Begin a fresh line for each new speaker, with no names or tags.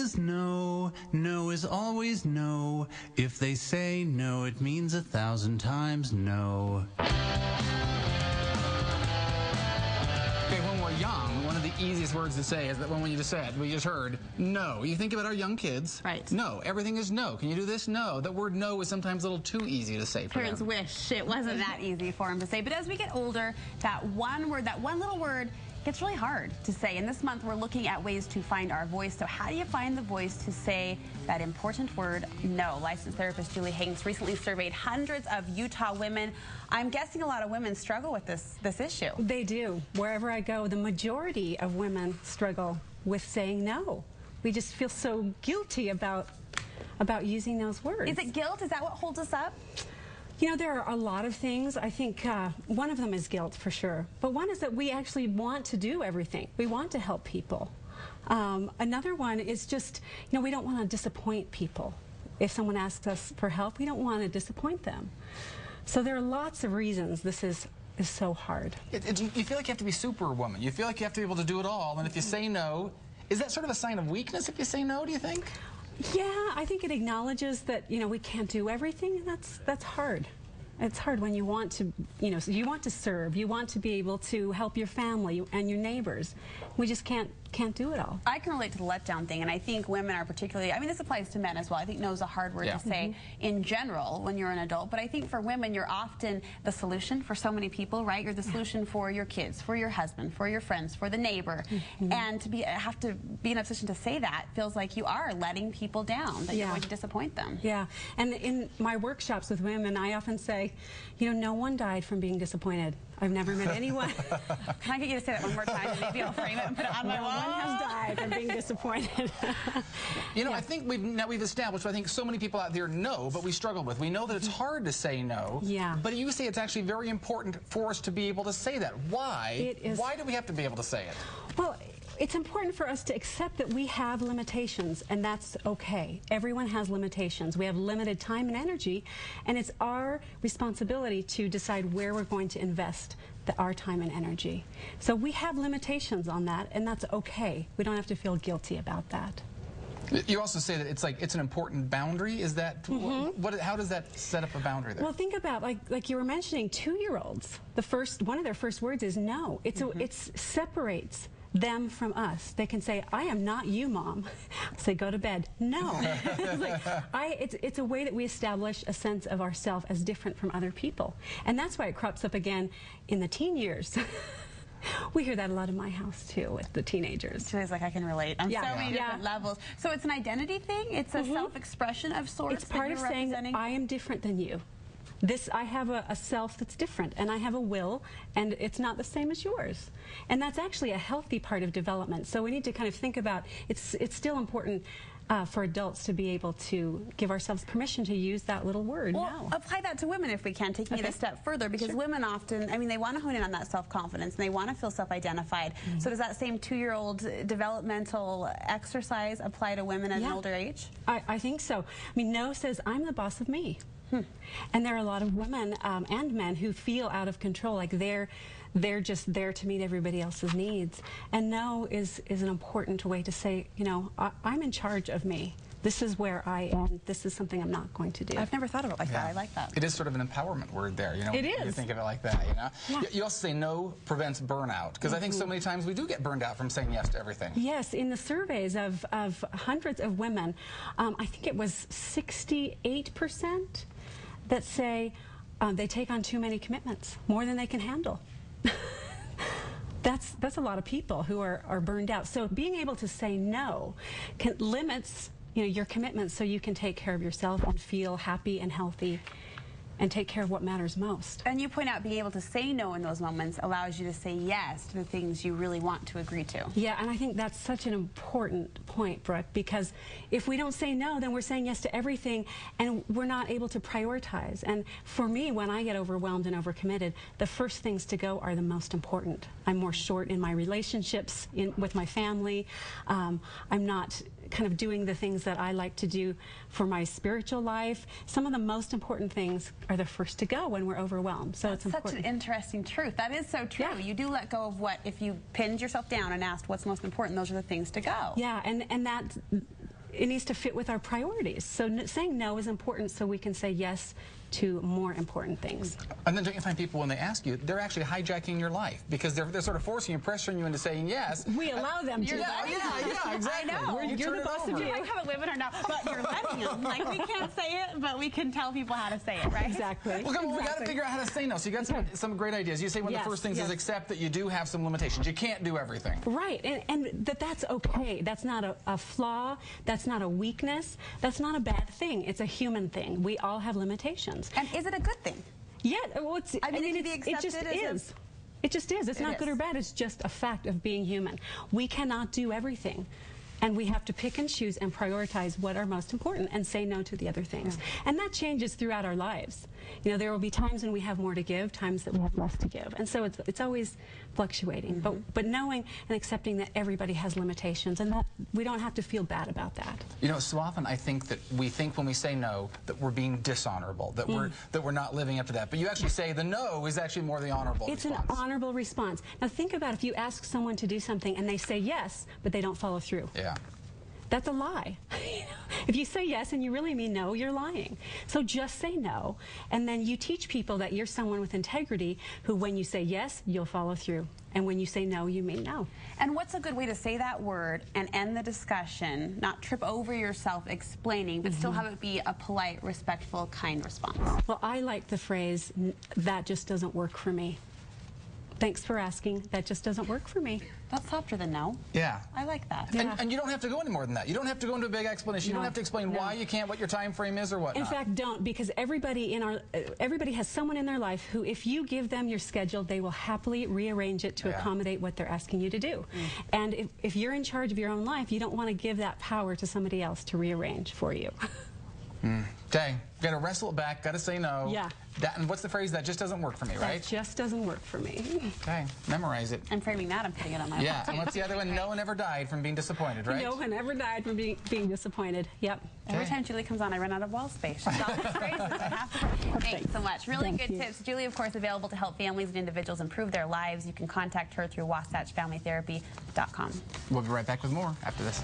is no, no is always no. If they say no, it means 1,000 times no.
Okay, when we're young, one of the easiest words to say is that one you just said, we just heard, no. You think about our young kids.
Right.
No. Everything is no. Can you do this? No. That word no is sometimes a little too easy to say for them.
Parents wish it wasn't that easy for them to say. But as we get older, that one word, that one little word, gets really hard to say. And this month, we're looking at ways to find our voice. So how do you find the voice to say that important word, no? Licensed therapist Julie Hanks recently surveyed hundreds of Utah women. I'm guessing a lot of women struggle with this issue.
They do. Wherever I go, the majority of women struggle with saying no. We just feel so guilty about using those words.
Is it guilt? Is that what holds us up?
You know, there are a lot of things. I think one of them is guilt, for sure. But one is that we actually want to do everything. We want to help people. Another one is just, you know, we don't want to disappoint people. If someone asks us for help, we don't want to disappoint them. So there are lots of reasons this is so hard.
You feel like you have to be superwoman. You feel like you have to be able to do it all. And if you say no, is that sort of a sign of weakness if you say no, do you think?
Yeah, I think it acknowledges that, you know, we can't do everything, and that's hard. It's hard when you want to, you know, you want to serve, you want to be able to help your family and your neighbors. We just can't do it all.
I can relate to the letdown thing, and I think women are particularly, I mean, this applies to men as well. I think no is a hard word to say in general when you're an adult, but I think for women, you're often the solution for so many people, right? You're the solution for your kids, for your husband, for your friends, for the neighbor. And to have to be in a position to say that feels like you are letting people down, that you're going to disappoint them.
Yeah, and in my workshops with women, I often say, you know, no one died from being disappointed. I've never met anyone.
Can I get you to say that one more time, and maybe I'll frame it and put it on my wall?
No one has died from being disappointed.
You know, I think we've established, I think so many people out there know, but we struggle with. We know that it's hard to say no.
Yeah.
But you say it's actually very important for us to be able to say that. Why? Why do we have to be able to say it?
Well, it's important for us to accept that we have limitations, and that's okay. Everyone has limitations. We have limited time and energy, and it's our responsibility to decide where we're going to invest our time and energy. So we have limitations on that, and that's okay. We don't have to feel guilty about that.
You also say that it's an important boundary. Is that how does that set up a boundary there?
Well, think about like you were mentioning, 2-year-olds. One of their first words is no. It separates them from us. They can say, I am not you, Mom. Say, go to bed. No. It's a way that we establish a sense of ourselves as different from other people. And that's why it crops up again in the teen years. We hear that a lot in my house, too, with the teenagers.
Julie's like, I can relate on so many different levels. So it's an identity thing? It's a self-expression of sorts?
It's part of saying, I am different than you. I have a self that's different, and I have a will, and it's not the same as yours. And that's actually a healthy part of development. So we need to kind of think about, it's still important for adults to be able to give ourselves permission to use that little word.
Well, apply that to women if we can, taking it a step further, because women often, I mean, they want to hone in on that self-confidence, and they want to feel self-identified. So does that same 2-year-old developmental exercise apply to women at an older age?
I think so. I mean, no says, I'm the boss of me. And there are a lot of women and men who feel out of control, like they're just there to meet everybody else's needs. And no is an important way to say, you know, I'm in charge of me. This is where I am. This is something I'm not going to do.
I've never thought of it like that. I like that.
It is sort of an empowerment word there, you know.
It is.
You think of it like that, you know. You also say no prevents burnout, because I think so many times we do get burned out from saying yes to everything.
Yes, in the surveys of hundreds of women, I think it was 68% that say they take on too many commitments, more than they can handle. That's a lot of people who are burned out. So being able to say no limits, you know, your commitments, so you can take care of yourself and feel happy and healthy and take care of what matters most.
And you point out being able to say no in those moments allows you to say yes to the things you really want to agree to.
Yeah, and I think that's such an important point, Brooke, because if we don't say no, then we're saying yes to everything, and we're not able to prioritize. And for me, when I get overwhelmed and overcommitted, the first things to go are the most important. I'm more short in my relationships with my family. I'm not kind of doing the things that I like to do for my spiritual life. Some of the most important things are the first to go when we're overwhelmed. So it's important.
Such an interesting truth. That is so true. You do let go of what, if you pinned yourself down and asked what's most important, those are the things to go.
Yeah, and that it needs to fit with our priorities. So saying no is important so we can say yes to more important things.
And then don't you find people, when they ask you, they're actually hijacking your life because they're sort of forcing you, pressuring you into saying yes.
We allow them to.
Yeah, exactly.
I know.
You're the boss of you.
I have a women or not, but you're letting them. Like, we can't say it, but we can tell people how to say it, right?
Exactly.
Well, come on, we got to figure out how to say no. So you got some great ideas. You say one of the first things is accept that you do have some limitations. You can't do everything.
Right, and that's okay. That's not a flaw. That's not a weakness. That's not a bad thing. It's a human thing. We all have limitations.
And is it a good thing?
Yeah, well, it just is. It just is. It's not good or bad. It's just a fact of being human. We cannot do everything. And we have to pick and choose and prioritize what are most important and say no to the other things. And that changes throughout our lives. You know, there will be times when we have more to give, times that we have less to give. And so it's always fluctuating. But knowing and accepting that everybody has limitations and that we don't have to feel bad about that.
You know, so often I think that we think when we say no that we're being dishonorable, that we're not living up to that. But you actually say the no is actually more the honorable response.
It's an honorable response. Now think about if you ask someone to do something and they say yes, but they don't follow through.
Yeah.
That's a lie. If you say yes and you really mean no, you're lying. So just say no, and then you teach people that you're someone with integrity who, when you say yes, you'll follow through. And when you say no, you mean no.
And what's a good way to say that word and end the discussion, not trip over yourself explaining, but still have it be a polite, respectful, kind response?
Well, I like the phrase, that just doesn't work for me. Thanks for asking. That just doesn't work for me.
That's softer than no.
Yeah.
I like that.
Yeah.
And you don't have to go any more than that. You don't have to go into a big explanation. You don't have to explain why you can't, what your time frame is, or whatnot.
In fact, don't, because everybody has someone in their life who, if you give them your schedule, they will happily rearrange it to accommodate what they're asking you to do. And if you're in charge of your own life, you don't want to give that power to somebody else to rearrange for you.
Okay, got to wrestle it back, got to say no.
Yeah.
And what's the phrase? That just doesn't work for me, right?
That just doesn't work for me.
Okay, memorize it.
I'm framing that, I'm putting it on my
Yeah, and what's the other one? No one ever died from being disappointed, right?
No one ever died from being disappointed. Yep.
Every time Julie comes on, I run out of wall space. She's all these phrases. I have to. Thanks so much. Really good tips. Julie, of course, available to help families and individuals improve their lives. You can contact her through WasatchFamilyTherapy.com.
We'll be right back with more after this.